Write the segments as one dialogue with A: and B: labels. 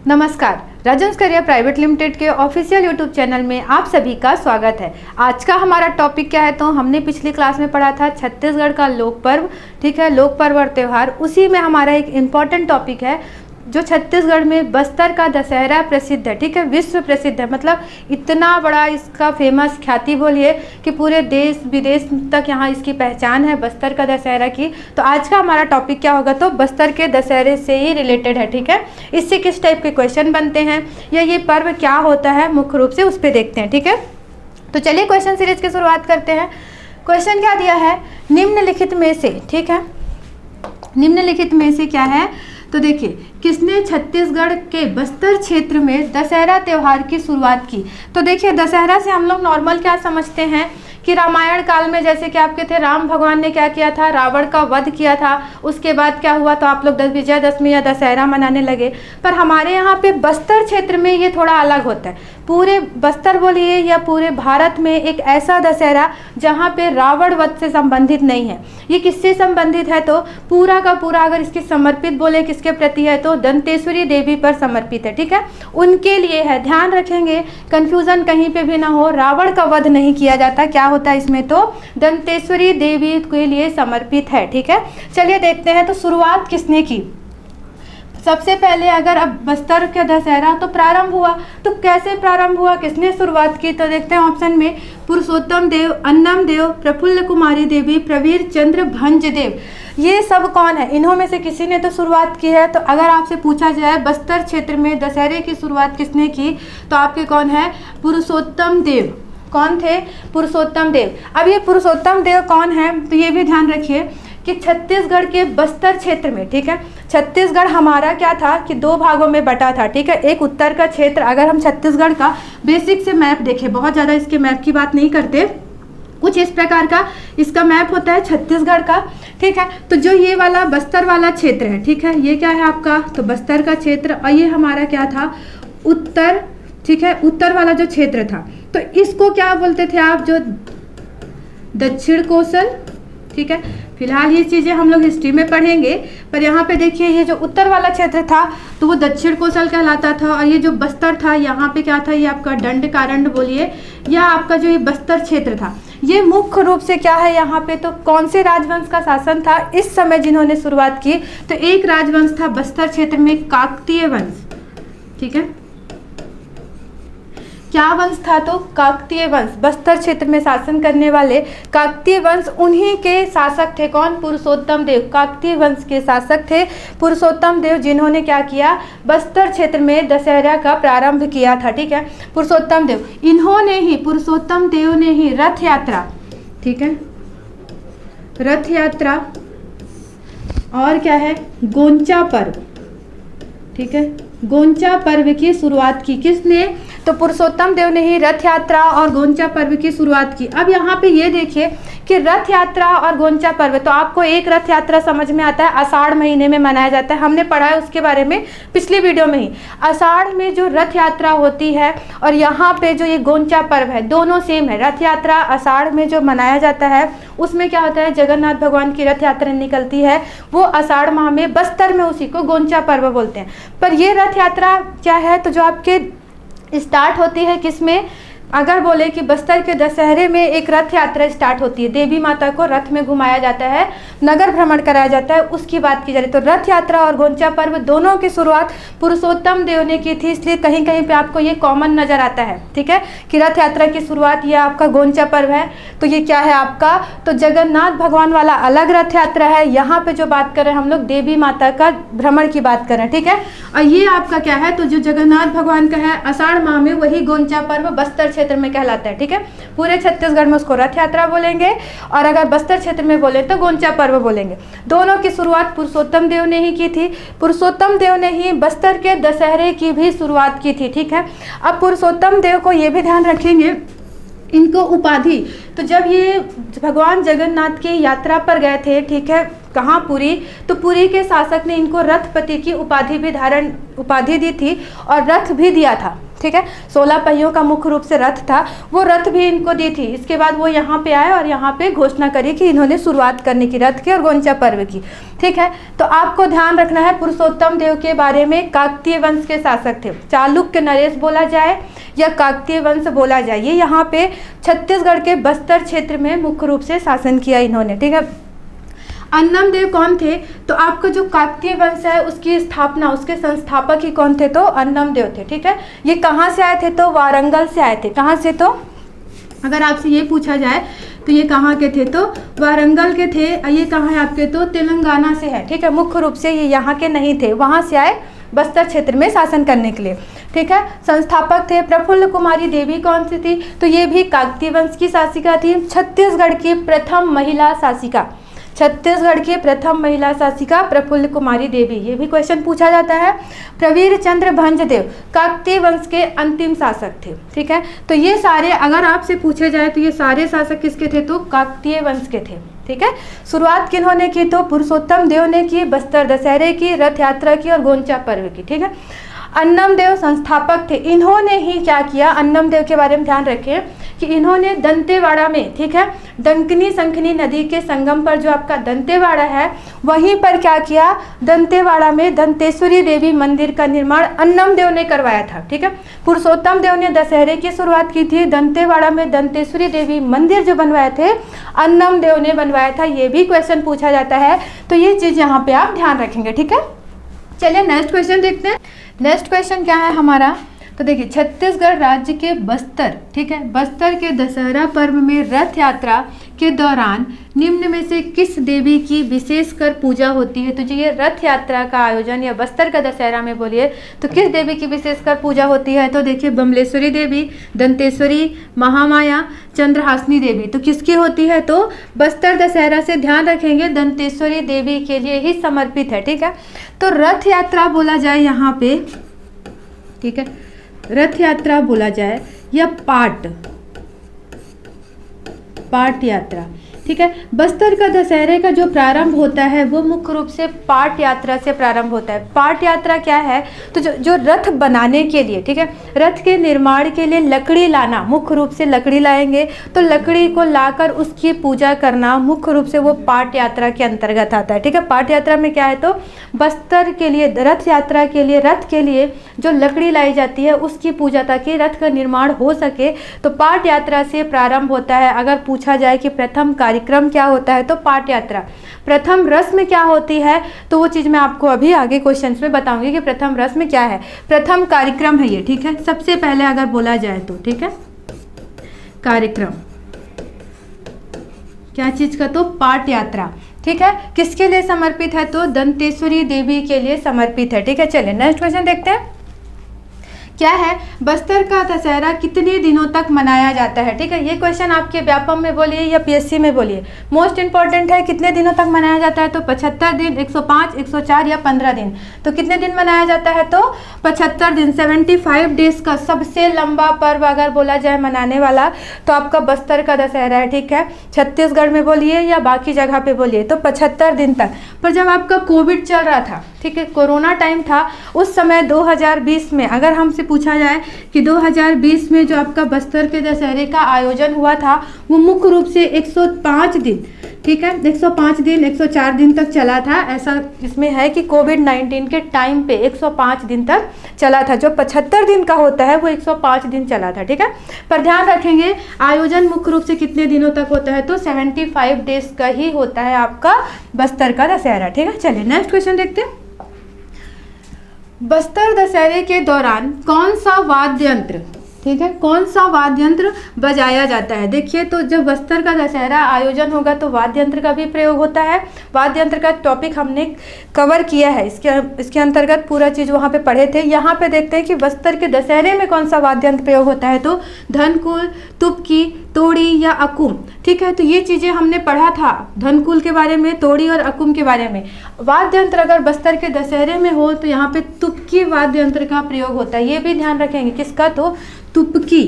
A: नमस्कार, Rajans career private limited के official YouTube channel में आप सभी का स्वागत है। आज का हमारा टॉपिक क्या है, तो हमने पिछली क्लास में पढ़ा था छत्तीसगढ़ का लोक पर्व, ठीक है, लोक पर्व और त्यौहार। उसी में हमारा एक इम्पॉर्टेंट टॉपिक है जो छत्तीसगढ़ में बस्तर का दशहरा प्रसिद्ध है, ठीक है, विश्व प्रसिद्ध है। मतलब इतना बड़ा इसका फेमस ख्याति बोलिए कि पूरे देश विदेश तक यहाँ इसकी पहचान है बस्तर का दशहरा की। तो आज का हमारा टॉपिक क्या होगा, तो बस्तर के दशहरे से ही रिलेटेड है, ठीक है। इससे किस टाइप के क्वेश्चन बनते हैं या ये पर्व क्या होता है मुख्य रूप से उस पर देखते हैं, ठीक है। तो चलिए क्वेश्चन सीरीज की शुरुआत करते हैं। क्वेश्चन क्या दिया है, निम्नलिखित में से, ठीक है, निम्नलिखित में से क्या है, तो देखिए किसने छत्तीसगढ़ के बस्तर क्षेत्र में दशहरा त्यौहार की शुरुआत की। तो देखिए दशहरा से हम लोग नॉर्मल क्या समझते हैं कि रामायण काल में जैसे कि आपके थे राम भगवान ने क्या किया था, रावण का वध किया था। उसके बाद क्या हुआ, तो आप लोग विजयदशमी या दशहरा मनाने लगे। पर हमारे यहाँ पे बस्तर क्षेत्र में ये थोड़ा अलग होता है। पूरे बस्तर बोलिए या पूरे भारत में एक ऐसा दशहरा जहाँ पे रावण वध से संबंधित नहीं है। ये किससे संबंधित है, तो पूरा का पूरा अगर इसकी समर्पित बोले किसके प्रति है, तो दंतेश्वरी देवी पर समर्पित है, ठीक है, उनके लिए है। ध्यान रखेंगे, कंफ्यूजन कहीं पे भी ना हो, रावण का वध नहीं किया जाता। क्या होता है इसमें, तो दंतेश्वरी देवी के लिए समर्पित है, ठीक है। चलिए देखते हैं तो शुरुआत किसने की। सबसे पहले अगर अब बस्तर का दशहरा तो प्रारंभ हुआ, तो कैसे प्रारंभ हुआ, किसने शुरुआत की, तो देखते हैं ऑप्शन में पुरुषोत्तम देव, अन्नम देव, प्रफुल्ल कुमारी देवी, प्रवीर चंद्र भंज देव। ये सब कौन है, इन्हों में से किसी ने तो शुरुआत की है। तो अगर आपसे पूछा जाए बस्तर क्षेत्र में दशहरे की शुरुआत किसने की, तो आपके कौन है, पुरुषोत्तम देव। कौन थे, पुरुषोत्तम देव। अब ये पुरुषोत्तम देव कौन है, तो ये भी ध्यान रखिए कि छत्तीसगढ़ के बस्तर क्षेत्र में, ठीक है, छत्तीसगढ़ हमारा क्या था कि दो भागों में बटा था, ठीक है। एक उत्तर का क्षेत्र, अगर हम छत्तीसगढ़ का बेसिक से मैप देखें, बहुत ज़्यादा इसके मैप की बात नहीं करते, कुछ इस प्रकार का इसका मैप होता है छत्तीसगढ़ का, ठीक है। तो जो ये वाला बस्तर वाला क्षेत्र है, ठीक है, ये क्या है आपका, तो बस्तर का क्षेत्र, और ये हमारा क्या था, उत्तर, ठीक है, उत्तर वाला जो क्षेत्र था, तो इसको क्या बोलते थे आप, जो दक्षिण कोसल, ठीक है। फिलहाल ये चीज़ें हम लोग हिस्ट्री में पढ़ेंगे, पर यहाँ पे देखिए ये जो उत्तर वाला क्षेत्र था तो वो दक्षिण कोसल कहलाता था, और ये जो बस्तर था यहाँ पे क्या था, ये आपका दंडकारण्य बोलिए, या आपका जो ये बस्तर क्षेत्र था, ये मुख्य रूप से क्या है यहाँ पे, तो कौन से राजवंश का शासन था इस समय जिन्होंने शुरुआत की, तो एक राजवंश था बस्तर क्षेत्र में काकतीय वंश, ठीक है। क्या वंश था, तो काकतीय वंश। बस्तर क्षेत्र में शासन करने वाले काकतीय वंश, उन्हीं के शासक थे कौन, पुरुषोत्तम देव। काकतीय वंश के शासक थे पुरुषोत्तम देव, जिन्होंने क्या किया, बस्तर क्षेत्र में दशहरा का प्रारंभ किया था, ठीक है, पुरुषोत्तम देव। इन्होंने ही, पुरुषोत्तम देव ने ही रथ यात्रा, ठीक है, रथ यात्रा और क्या है, गोंचा पर्व, ठीक है, गोंचा पर्व की शुरुआत की। किसने, तो पुरुषोत्तम देव ने ही रथ यात्रा और गोंचा पर्व की शुरुआत की। अब यहाँ पे ये देखिए कि रथ यात्रा और गोंचा पर्व, तो आपको एक रथ यात्रा समझ में आता है, आषाढ़ महीने में मनाया जाता है, हमने पढ़ा है उसके बारे में पिछली वीडियो में ही। आषाढ़ में जो रथ यात्रा होती है और यहाँ पे जो ये गोंचा पर्व है, दोनों सेम है। रथ यात्रा आषाढ़ में जो मनाया जाता है उसमें क्या होता है, जगन्नाथ भगवान की रथ यात्रा निकलती है, वो आषाढ़ माह में बस्तर में, उसी को गोंचा पर्व बोलते हैं। पर ये रथ यात्रा क्या है, तो जो आपके स्टार्ट होती है किसमें, अगर बोले कि बस्तर के दशहरे में एक रथ यात्रा स्टार्ट होती है, देवी माता को रथ में घुमाया जाता है, नगर भ्रमण कराया जाता है, उसकी बात की जा रही। तो रथ यात्रा और गोंचा पर्व दोनों की शुरुआत पुरुषोत्तम देव ने की थी, इसलिए कहीं कहीं पे आपको ये कॉमन नजर आता है, ठीक है, कि रथ यात्रा की शुरुआत ये आपका गोंचा पर्व है। तो ये क्या है आपका, तो जगन्नाथ भगवान वाला अलग रथ यात्रा है, यहाँ पे जो बात कर रहे हैं हम लोग देवी माता का भ्रमण की बात कर रहे हैं, ठीक है। और ये आपका क्या है, तो जो जगन्नाथ भगवान का है आषाढ़ माह में, वही गोंचा पर्व बस्तर क्षेत्र में कहलाता है, ठीक है। पूरे छत्तीसगढ़ में उसको रथ यात्रा बोलेंगे, और अगर बस्तर क्षेत्र में बोले तो गोंचा पर्व बोलेंगे। दोनों की शुरुआत पुरुषोत्तम देव ने ही की थी। पुरुषोत्तम देव ने ही बस्तर के दशहरे की भी शुरुआत की थी, ठीक है। अब पुरुषोत्तम देव को ये भी ध्यान रखेंगे, इनको उपाधि, तो जब ये भगवान जगन्नाथ की यात्रा पर गए थे, ठीक है, कहाँ, पुरी, तो पुरी के शासक ने इनको रथपति की उपाधि भी उपाधि दी थी और रथ भी दिया था, ठीक है। 16 पहियों का मुख्य रूप से रथ था, वो रथ भी इनको दी थी। इसके बाद वो यहाँ पे आए और यहाँ पे घोषणा करी कि इन्होंने शुरुआत करने की रथ की और गोंचा पर्व की, ठीक है। तो आपको ध्यान रखना है पुरुषोत्तम देव के बारे में, काकतीय वंश के शासक थे। चालुक्य नरेश बोला जाए या काकतीय वंश बोला जाए, ये यहाँ पे छत्तीसगढ़ के बस्तर क्षेत्र में मुख्य रूप से शासन किया इन्होंने, ठीक है। अन्नम देव कौन थे? तो आपका जो काकतीय वंश है उसकी स्थापना, उसके संस्थापक ही कौन थे? तो अन्नम देव थे, ठीक है। ये कहाँ से आए थे? तो वारंगल से आए थे। कहाँ से? तो अगर आपसे ये पूछा जाए तो ये कहाँ के थे? तो वारंगल के थे। ये कहाँ है आपके? तो तेलंगाना से है, ठीक है। मुख्य रूप से ये यहाँ के नहीं थे, वहाँ से आए बस्तर क्षेत्र में शासन करने के लिए, ठीक है। संस्थापक थे प्रफुल्ल कुमारी देवी, कौन सी थी? तो ये भी काकतीय वंश की शासिका थी। छत्तीसगढ़ की प्रथम महिला शासिका, छत्तीसगढ़ की प्रथम महिला शासिका प्रफुल्ल कुमारी देवी, ये भी क्वेश्चन पूछा जाता है। प्रवीर चंद्र भंजदेव काकतीय वंश के अंतिम शासक थे, ठीक है। तो ये सारे अगर आपसे पूछे जाए तो ये सारे शासक किसके थे? तो काकतीय वंश के थे, ठीक है। शुरुआत किन्होंने की? तो पुरुषोत्तम देव ने की, बस्तर दशहरे की, रथ यात्रा की और गोंचा पर्व की, ठीक है। अन्नम देव संस्थापक थे। इन्होंने ही क्या किया? अन्नम देव के बारे में ध्यान रखें कि इन्होंने दंतेवाड़ा में, ठीक है, डंकनी संखनी नदी के संगम पर जो आपका दंतेवाड़ा है वहीं पर क्या किया? दंतेवाड़ा में दंतेश्वरी देवी मंदिर का निर्माण अन्नम देव ने करवाया था, ठीक है। पुरुषोत्तम देव ने दशहरे की शुरुआत की थी, दंतेवाड़ा में दंतेश्वरी देवी मंदिर जो बनवाए थे अन्नम देव ने बनवाया था। ये भी क्वेश्चन पूछा जाता है, तो ये चीज़ यहाँ पे आप ध्यान रखेंगे, ठीक है। चलिए नेक्स्ट क्वेश्चन देखते हैं। नेक्स्ट क्वेश्चन क्या है हमारा? तो देखिए छत्तीसगढ़ राज्य के बस्तर, ठीक है, बस्तर के दशहरा पर्व में रथ यात्रा के दौरान निम्न में से किस देवी की विशेषकर पूजा होती है? तो जो ये रथ यात्रा का आयोजन या बस्तर का दशहरा में बोलिए तो किस देवी की विशेषकर पूजा होती है? तो देखिए बमलेश्वरी देवी, दंतेश्वरी, महामाया, चंद्रहासिनी देवी, तो किसकी होती है? तो बस्तर दशहरा से ध्यान रखेंगे दंतेश्वरी देवी के लिए ही समर्पित है, ठीक है। तो रथ यात्रा बोला जाए यहाँ पे, ठीक है, रथ यात्रा बोला जाए या पाट यात्रा, ठीक है। बस्तर का दशहरे का जो प्रारंभ होता है वो मुख्य रूप से पाट यात्रा से प्रारंभ होता है। पाट यात्रा क्या है? तो जो रथ बनाने के लिए, ठीक है, रथ के निर्माण के लिए लकड़ी लाना, मुख्य रूप से लकड़ी लाएंगे, तो लकड़ी को लाकर उसकी पूजा करना मुख्य रूप से वो पाट यात्रा के अंतर्गत आता है, ठीक है। पाट यात्रा में क्या है? तो बस्तर के लिए रथ यात्रा के लिए, रथ के लिए जो लकड़ी लाई जाती है उसकी पूजा ताकि रथ का निर्माण हो सके, तो पाट यात्रा से प्रारंभ होता है। अगर पूछा जाए कि प्रथम कार्यक्रम क्या होता है? तो पाट यात्रा। प्रथम रस्म क्या होती है? तो वो चीज़ मैं आपको अभी आगे क्वेश्चंस में बताऊंगी कि प्रथम रस्म क्या है। प्रथम कार्यक्रम है ये, ठीक है, सबसे पहले अगर बोला जाए तो, ठीक है, कार्यक्रम क्या चीज़ का? तो पाट यात्रा, ठीक है। किसके लिए समर्पित है? तो दंतेश्वरी देवी के लिए समर्पित है, ठीक है। चलिए नेक्स्ट क्वेश्चन देखते हैं। क्या है? बस्तर का दशहरा कितने दिनों तक मनाया जाता है? ठीक है, ये क्वेश्चन आपके व्यापम में बोलिए या पीएससी में बोलिए, मोस्ट इंपॉर्टेंट है। कितने दिनों तक मनाया जाता है? तो 75 दिन, 105, 104 या 15 दिन। तो कितने दिन मनाया जाता है? तो 75 दिन, 75 डेज का सबसे लंबा पर्व अगर बोला जाए मनाने वाला तो आपका बस्तर का दशहरा है, ठीक है। छत्तीसगढ़ में बोलिए या बाकी जगह पे बोलिए तो 75 दिन तक। पर जब आपका कोविड चल रहा था, ठीक है, कोरोना टाइम था, उस समय 2020 में अगर हमसे पूछा जाए कि 2020 में जो आपका बस्तर के दशहरे का आयोजन हुआ था वो मुख्य रूप से 105 दिन, ठीक है, 105 दिन, 104 दिन तक चला था। ऐसा इसमें है कि कोविड-19 के टाइम पे 105 दिन तक चला था। जो 75 दिन का होता है वो 105 दिन चला था, ठीक है। पर ध्यान रखेंगे आयोजन मुख्य रूप से कितने दिनों तक होता है? तो 75 डेज का ही होता है आपका बस्तर का दशहरा, ठीक है। चलिए नेक्स्ट क्वेश्चन देखते हैं। बस्तर दशहरे के दौरान कौन सा वाद्य यंत्र, ठीक है, कौन सा वाद्य यंत्र बजाया जाता है? देखिए, तो जब बस्तर का दशहरा आयोजन होगा तो वाद्य यंत्र का भी प्रयोग होता है। वाद्य यंत्र का टॉपिक हमने कवर किया है, इसके अंतर्गत पूरा चीज़ वहाँ पे पढ़े थे। यहाँ पे देखते हैं कि बस्तर के दशहरे में कौन सा वाद्य यंत्र प्रयोग होता है। तो धनकुल, तुपकी, तोड़ी या अकुम, ठीक है। तो ये चीज़ें हमने पढ़ा था, धनकुल के बारे में, तोड़ी और अकुम के बारे में। वाद्य यंत्र अगर बस्तर के दशहरे में हो तो यहाँ पे तुपकी वाद्य यंत्र का प्रयोग होता है। ये भी ध्यान रखेंगे, किसका? तो तुपकी।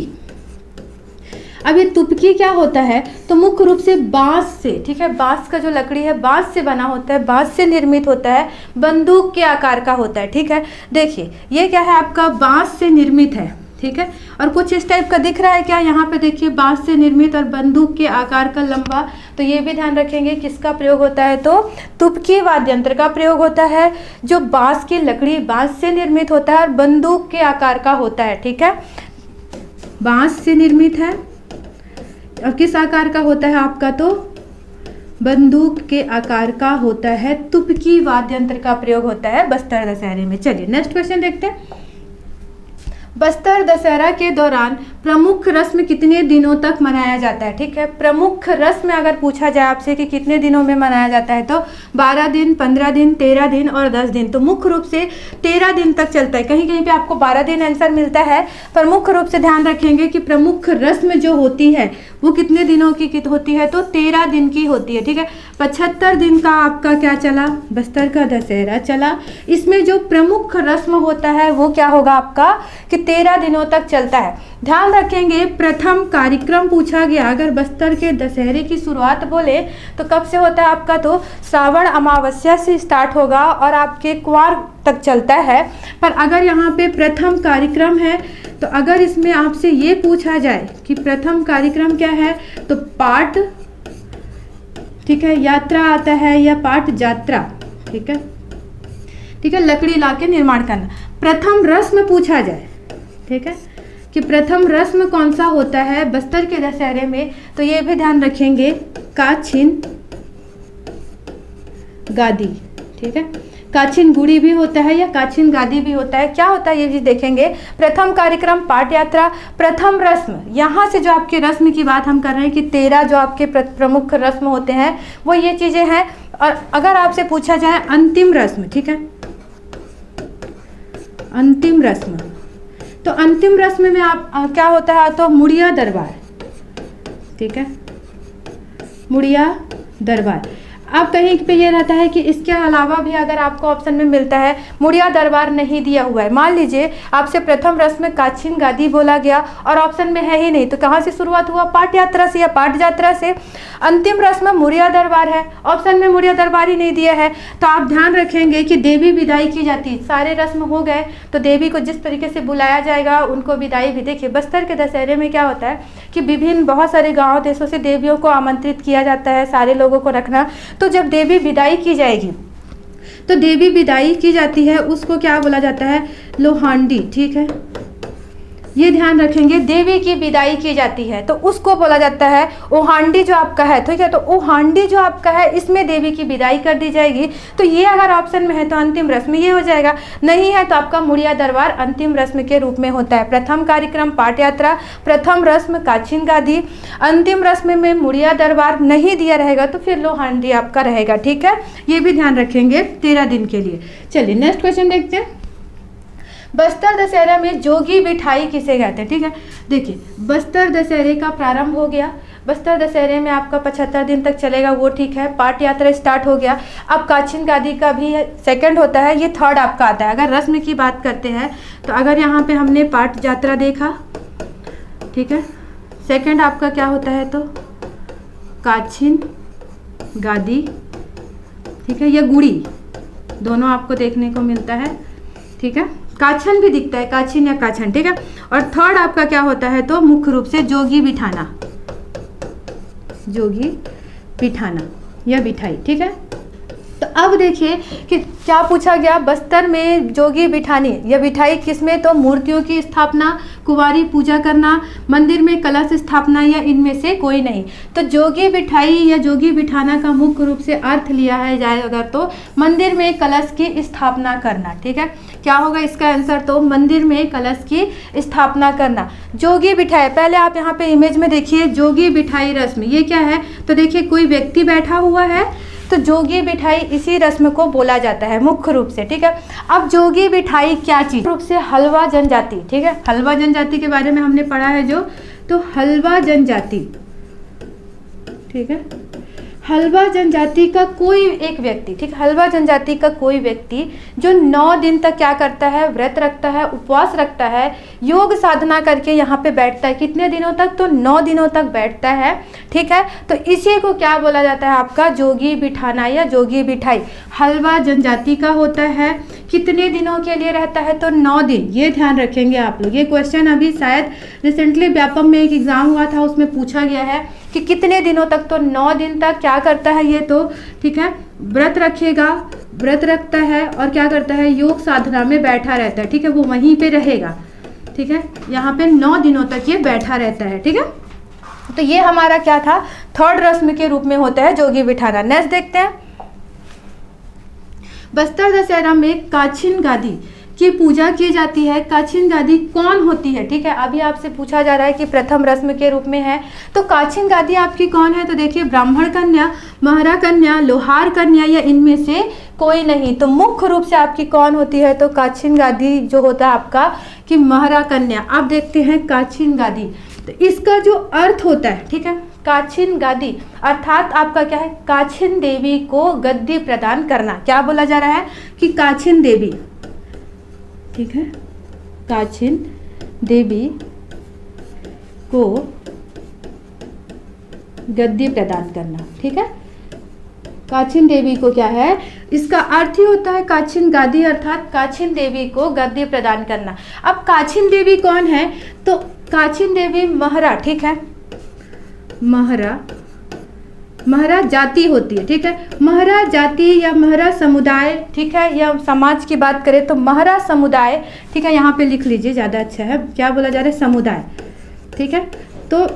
A: अब ये तुपकी क्या होता है? तो मुख्य रूप से बांस से, ठीक है, बांस का जो लकड़ी है बांस से बना होता है, बांस से निर्मित होता है, बंदूक के आकार का होता है, ठीक है। देखिए ये क्या है? आपका बांस से निर्मित है, ठीक है। और कुछ इस टाइप का दिख रहा है क्या, यहाँ पे देखिए बांस से निर्मित और बंदूक के आकार का लंबा, तो ये भी ध्यान रखेंगे किसका प्रयोग होता है, तो तुपकी वाद्य यंत्र का प्रयोग होता है, जो बांस की लकड़ी, बांस से निर्मित होता है और बंदूक के आकार का होता है। ठीक है, बांस से निर्मित है और किस आकार का होता है आपका, तो बंदूक के आकार का होता है। तुपकी वाद्य यंत्र का प्रयोग होता है बस्तर दशहरे में। चलिए नेक्स्ट क्वेश्चन देखते हैं। बस्तर दशहरा के दौरान प्रमुख रस्म कितने दिनों तक मनाया जाता है। ठीक है, प्रमुख रस्म अगर पूछा जाए आपसे कि कितने दिनों में मनाया जाता है, तो 12 दिन, 15 दिन, 13 दिन और 10 दिन। तो मुख्य रूप से 13 दिन तक चलता है। कहीं कहीं पे आपको 12 दिन आंसर मिलता है, पर मुख्य रूप से ध्यान रखेंगे कि प्रमुख रस्म जो होती है वो कितने दिनों की होती है, तो 13 दिन की होती है। ठीक है, 75 दिन का आपका क्या चला, बस्तर का दशहरा चला। इसमें जो प्रमुख रस्म होता है वो क्या होगा आपका, कि 13 दिनों तक चलता है। ध्यान रखेंगे प्रथम कार्यक्रम पूछा गया, अगर बस्तर के दशहरे की शुरुआत बोले तो कब से होता है आपका, तो श्रावण अमावस्या से स्टार्ट होगा और आपके क्वार तक चलता है। पर अगर यहाँ पे प्रथम कार्यक्रम है, तो अगर इसमें आपसे ये पूछा जाए कि प्रथम कार्यक्रम क्या है, तो पाठ, ठीक है, यात्रा आता है या पाठ यात्रा। ठीक है, ठीक है, लकड़ी लाके निर्माण करना। प्रथम रस्म पूछा जाए, ठीक है, कि प्रथम रस्म कौन सा होता है बस्तर के दशहरे में, तो ये भी ध्यान रखेंगे काछिन गादी। ठीक है, काछिन गुड़ी भी होता है या काछिन गादी भी होता है। क्या होता है ये भी देखेंगे। प्रथम कार्यक्रम, पाठ यात्रा, प्रथम रस्म, यहाँ से जो आपके रस्म की बात हम कर रहे हैं कि 13 जो आपके प्रमुख रस्म होते हैं वो ये चीज़ें हैं। और अगर आपसे पूछा जाए अंतिम रस्म, ठीक है, अंतिम रस्म, तो अंतिम रस्म में आप क्या होता है, तो मुड़िया दरबार। ठीक है, मुड़िया दरबार। अब कहीं पे ये रहता है कि इसके अलावा भी अगर आपको ऑप्शन में मिलता है मुड़िया दरबार नहीं दिया हुआ है, मान लीजिए आपसे प्रथम रस्म काछिन गादी बोला गया और ऑप्शन में है ही नहीं, तो कहाँ से शुरुआत हुआ, पाठ यात्रा से या पाठ यात्रा से। अंतिम रस्म मुड़िया दरबार है, ऑप्शन में मुड़िया दरबार ही नहीं दिया है, तो आप ध्यान रखेंगे कि देवी विदाई की जाती है। सारे रस्म हो गए तो देवी को जिस तरीके से बुलाया जाएगा उनको विदाई भी। देखिए बस्तर के दशहरे में क्या होता है कि विभिन्न बहुत सारे गाँव देशों से देवियों को आमंत्रित किया जाता है, सारे लोगों को रखना। तो जब देवी विदाई की जाएगी, तो देवी विदाई की जाती है, उसको क्या बोला जाता है, लोहांडी। ठीक है, ये ध्यान रखेंगे, देवी की विदाई की जाती है तो उसको बोला जाता है ओहांडी जो आपका है। ठीक है, तो ओहांडी जो आपका है इसमें देवी की विदाई कर दी जाएगी। तो ये अगर ऑप्शन में है तो अंतिम रस्म ये हो जाएगा, नहीं है तो आपका मुड़िया दरबार अंतिम रस्म के रूप में होता है। प्रथम कार्यक्रम पाठ यात्रा, प्रथम रस्म काछिन गादी, अंतिम रस्म में मुड़िया दरबार नहीं दिया रहेगा तो फिर लोहांडी आपका रहेगा। ठीक है, ये भी ध्यान रखेंगे 13 दिन के लिए। चलिए नेक्स्ट क्वेश्चन देखते हैं। बस्तर दशहरा में जोगी बिठाई किसे कहते हैं। ठीक है, देखिए बस्तर दशहरे का प्रारंभ हो गया, बस्तर दशहरे में आपका 75 दिन तक चलेगा, वो ठीक है। पाठ यात्रा स्टार्ट हो गया। अब काछिन गादी का भी सेकंड होता है, ये थर्ड आपका आता है। अगर रस्म की बात करते हैं तो अगर यहाँ पे हमने पाठ यात्रा देखा, ठीक है, सेकंड आपका क्या होता है, तो काछिन गादी। ठीक है, या गुड़ी, दोनों आपको देखने को मिलता है। ठीक है, काछन भी दिखता है, काछिन या काछन। ठीक है, और थर्ड आपका क्या होता है, तो मुख्य रूप से जोगी बिठाना, जोगी बिठाना या बिठाई। ठीक है, तो अब देखिए कि क्या पूछा गया, बस्तर में जोगी बिठानी या बिठाई किसमें, तो मूर्तियों की स्थापना, कुंवारी पूजा करना, मंदिर में कलश स्थापना या इनमें से कोई नहीं। तो जोगी बिठाई या जोगी बिठाना का मुख्य रूप से अर्थ लिया है जाए अगर तो मंदिर में कलश की स्थापना करना। ठीक है, क्या होगा इसका आंसर, तो मंदिर में कलश की स्थापना करना। जोगी बिठाई, पहले आप यहाँ पे इमेज में देखिए जोगी बिठाई रस्म, ये क्या है, तो देखिए कोई व्यक्ति बैठा हुआ है, तो जोगी बिठाई इसी रस्म को बोला जाता है मुख्य रूप से। ठीक है, अब जोगी बिठाई क्या चीज, रूप से हलवा जनजाति। ठीक है, हलवा जनजाति के बारे में हमने पढ़ा है जो, तो हलवा जनजाति। ठीक है, हल्बा जनजाति का कोई एक व्यक्ति, ठीक, हल्बा जनजाति का कोई व्यक्ति जो 9 दिन तक क्या करता है, व्रत रखता है, उपवास रखता है, योग साधना करके यहाँ पे बैठता है। कितने दिनों तक? तो 9 दिनों तक बैठता है, ठीक है। तो इसी को क्या बोला जाता है आपका? जोगी बिठाना या जोगी बिठाई। हल्बा जनजाति का होता है, कितने दिनों के लिए रहता है? तो 9 दिन। ये ध्यान रखेंगे आप लोग। ये क्वेश्चन अभी शायद रिसेंटली व्यापम में एक एग्जाम हुआ था, उसमें पूछा गया है कि कितने दिनों तक? तो 9 दिन तक क्या करता है ये, तो ठीक है, व्रत रखेगा, व्रत रखता है और क्या करता है, योग साधना में बैठा रहता है, ठीक है, वो वहीं पे रहेगा, ठीक है, यहाँ पे 9 दिनों तक ये बैठा रहता है, ठीक है। तो ये हमारा क्या था, थर्ड रस्म के रूप में होता है जोगी बिठाना। नेक्स्ट देखते हैं, बस्तर दशहरा में काछिन गादी की पूजा की जाती है। काछिन गादी कौन होती है? ठीक है, अभी आपसे पूछा जा रहा है कि प्रथम रस्म के रूप में है, तो काछिन गादी आपकी कौन है? तो देखिए, ब्राह्मण कन्या, महरा कन्या, लोहार कन्या या इनमें से कोई नहीं। तो मुख्य रूप से आपकी कौन होती है? तो काछिन गादी जो होता है आपका कि महरा कन्या। अब देखते हैं काछिन गादी, तो इसका जो अर्थ होता है, ठीक है, काछिन गादी अर्थात आपका क्या है, काछिन देवी को गद्दी प्रदान करना। क्या बोला जा रहा है कि काछिन देवी, ठीक है, काछिन देवी को गद्दी प्रदान करना, ठीक है। काछिन देवी को क्या है, इसका अर्थ ही होता है काछिन गादी अर्थात काछिन देवी को गद्दी प्रदान करना। अब काछिन देवी कौन है? तो काछिन देवी महरा, ठीक है, महरा जाति होती है, ठीक है। महरा जाति या महरा समुदाय, ठीक है, या समाज की बात करें तो महरा समुदाय, ठीक है, यहाँ पे लिख लीजिए ज़्यादा अच्छा है। क्या बोला जा रहा है? समुदाय, ठीक है। तो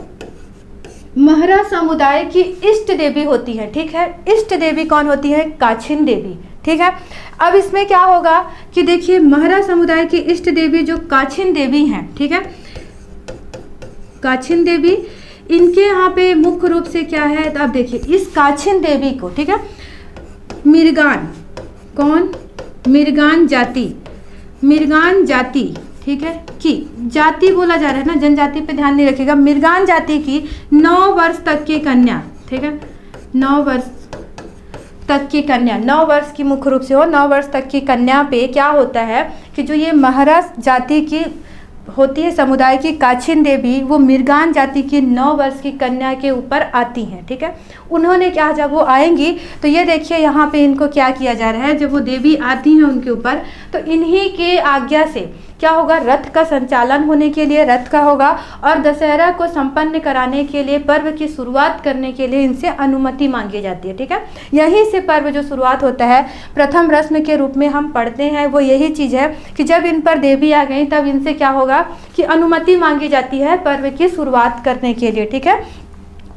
A: महरा समुदाय की इष्ट देवी होती है, ठीक है। इष्ट देवी कौन होती है? काछिन देवी, ठीक है। अब इसमें क्या होगा कि देखिए, महरा समुदाय की इष्ट देवी जो काछिन देवी हैं, ठीक है, काछिन देवी, इनके यहाँ पे मुख्य रूप से क्या है? तो आप देखिए, इस काछिन देवी को, ठीक है, मिर्गान, कौन? मिर्गान जाति, मिर्गान जाति, ठीक है, की जाति बोला जा रहा है ना, जनजाति पे ध्यान नहीं रखिएगा। मिर्गान जाति की 9 वर्ष तक की कन्या, ठीक है, 9 वर्ष तक की कन्या, 9 वर्ष की मुख्य रूप से हो, 9 वर्ष तक की कन्या पे क्या होता है कि जो ये महरा जाति की होती है समुदाय की काछिन देवी, वो मिर्गान जाति की 9 वर्ष की कन्या के ऊपर आती हैं, ठीक है। उन्होंने क्या, जब वो आएंगी तो ये देखिए यहाँ पे इनको क्या किया जा रहा है, जब वो देवी आती हैं उनके ऊपर, तो इन्हीं के आज्ञा से क्या होगा, रथ का संचालन होने के लिए रथ का होगा, और दशहरा को संपन्न कराने के लिए, पर्व की शुरुआत करने के लिए इनसे अनुमति मांगी जाती है, ठीक है। यहीं से पर्व जो शुरुआत होता है, प्रथम रस्म के रूप में हम पढ़ते हैं, वो यही चीज़ है कि जब इन पर देवी आ गई तब इनसे क्या होगा कि अनुमति मांगी जाती है पर्व की शुरुआत करने के लिए, ठीक है,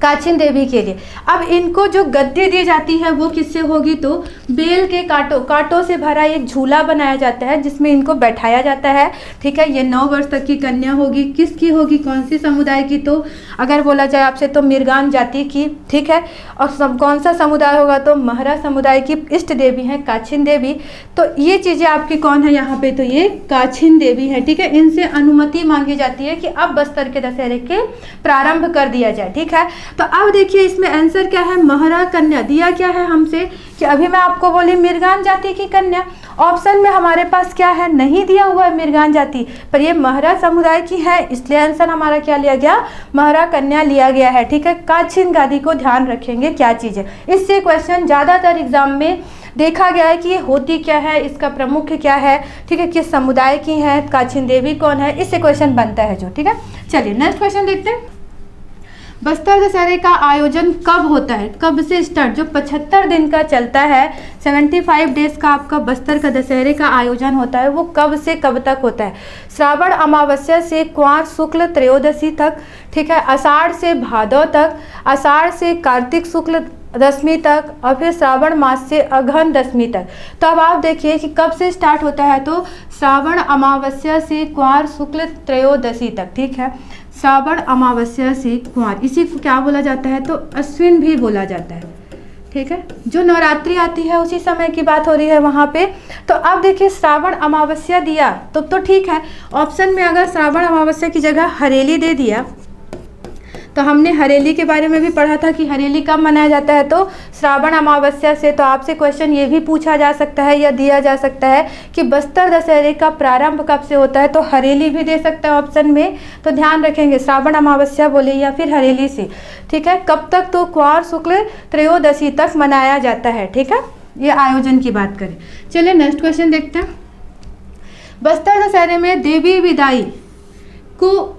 A: काछिन देवी के लिए। अब इनको जो गद्दी दी जाती है वो किससे होगी? तो बेल के कांटों से भरा एक झूला बनाया जाता है जिसमें इनको बैठाया जाता है, ठीक है। ये 9 वर्ष तक की कन्या होगी, किसकी होगी, कौन सी समुदाय की? तो अगर बोला जाए आपसे तो मिर्गान जाति की, ठीक है। और कौन सा समुदाय होगा? तो महरा समुदाय की इष्ट देवी हैं काछिन देवी। तो ये चीज़ें आपकी कौन है यहाँ पे? तो ये काछिन देवी है, ठीक है। इनसे अनुमति मांगी जाती है कि अब बस्तर के दशहरे के प्रारंभ कर दिया जाए, ठीक है। तो अब देखिए इसमें आंसर क्या है, महरा कन्या। दिया क्या है हमसे कि अभी मैं आपको बोली मिर्गान जाति की कन्या, ऑप्शन में हमारे पास क्या है, नहीं दिया हुआ है मिर्गान जाति, पर ये महरा समुदाय की है, इसलिए आंसर हमारा क्या लिया गया, महरा कन्या लिया गया है, ठीक है। काछिन गादी को ध्यान रखेंगे क्या चीज़ है, इससे क्वेश्चन ज़्यादातर एग्जाम में देखा गया है कि ये होती क्या है, इसका प्रमुख क्या है, ठीक है, किस समुदाय की है, काछिन देवी कौन है, इससे क्वेश्चन बनता है जो, ठीक है। चलिए नेक्स्ट क्वेश्चन देखते हैं। बस्तर दशहरे का आयोजन कब होता है, कब से स्टार्ट? जो 75 दिन का चलता है, 75 डेज का आपका बस्तर का दशहरे का आयोजन होता है, वो कब से कब तक होता है? श्रावण अमावस्या से क्वार शुक्ल त्रयोदशी तक, ठीक है, आषाढ़ से भादव तक, आषाढ़ से कार्तिक शुक्ल दशमी तक, और फिर श्रावण मास से अगहन दशमी तक। तो अब आप देखिए कि कब से स्टार्ट होता है, तो श्रावण अमावस्या से क्वार शुक्ल त्रयोदशी तक, ठीक है। श्रावण अमावस्या से क्वार, इसी को क्या बोला जाता है, तो अश्विन भी बोला जाता है, ठीक है। जो नवरात्रि आती है उसी समय की बात हो रही है वहाँ पे। तो अब देखिए श्रावण अमावस्या दिया तो ठीक है, ऑप्शन में अगर श्रावण अमावस्या की जगह हरेली दे दिया तो हमने हरेली के बारे में भी पढ़ा था कि हरेली कब मनाया जाता है, तो श्रावण अमावस्या से। तो आपसे क्वेश्चन ये भी पूछा जा सकता है या दिया जा सकता है कि बस्तर दशहरे का प्रारंभ कब से होता है, तो हरेली भी दे सकता है ऑप्शन में। तो ध्यान रखेंगे श्रावण अमावस्या बोले या फिर हरेली से, ठीक है। कब तक, तो क्वार शुक्ल त्रयोदशी तक मनाया जाता है, ठीक है। ये आयोजन की बात करें। चलिए नेक्स्ट क्वेश्चन देखते हैं। बस्तर दशहरे में देवी विदाई को,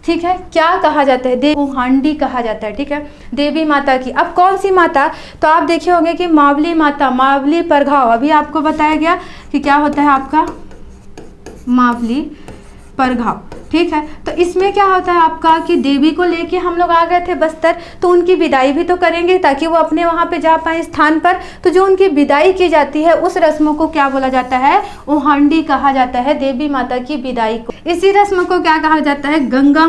A: ठीक है, क्या कहा जाता है, देवी हांडी कहा जाता है, ठीक है, देवी माता की। अब कौन सी माता, तो आप देखे होंगे कि मावली माता, मावली परघाव, अभी आपको बताया गया कि क्या होता है आपका मावली परघाव, ठीक है। तो इसमें क्या होता है आपका कि देवी को लेके हम लोग आ गए थे बस्तर, तो उनकी विदाई भी तो करेंगे ताकि वो अपने वहाँ पे जा पाए स्थान पर। तो जो उनकी विदाई की जाती है उस रस्मों को क्या बोला जाता है, ओहांडी कहा जाता है, देवी माता की विदाई को। इसी रस्म को क्या कहा जाता है, गंगा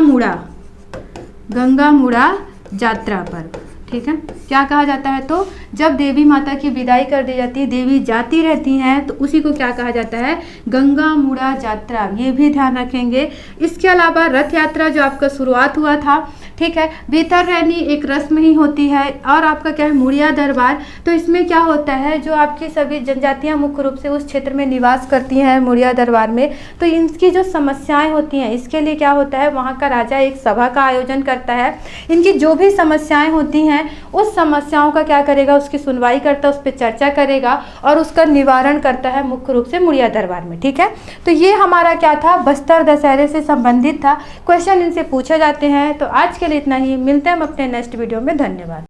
A: मुड़ा यात्रा पर्व, ठीक है। क्या कहा जाता है, तो जब देवी माता की विदाई कर दी जाती है, देवी जाती रहती हैं, तो उसी को क्या कहा जाता है, गंगा मुड़ा यात्रा। ये भी ध्यान रखेंगे। इसके अलावा रथ यात्रा जो आपका शुरुआत हुआ था, ठीक है, भीतर रहनी एक रस्म ही होती है। और आपका क्या है, मुड़िया दरबार। तो इसमें क्या होता है, जो आपकी सभी जनजातियां मुख्य रूप से उस क्षेत्र में निवास करती हैं मुड़िया दरबार में, तो इनकी जो समस्याएं होती हैं, इसके लिए क्या होता है, वहाँ का राजा एक सभा का आयोजन करता है। इनकी जो भी समस्याएं होती हैं उस समस्याओं का क्या करेगा, उसकी सुनवाई करता है, उस पर चर्चा करेगा और उसका निवारण करता है मुख्य रूप से मुड़िया दरबार में, ठीक है। तो ये हमारा क्या था, बस्तर दशहरे से संबंधित था। क्वेश्चन इनसे पूछे जाते हैं। तो आज के लिए इतना ही, मिलते हैं हम अपने नेक्स्ट वीडियो में। धन्यवाद।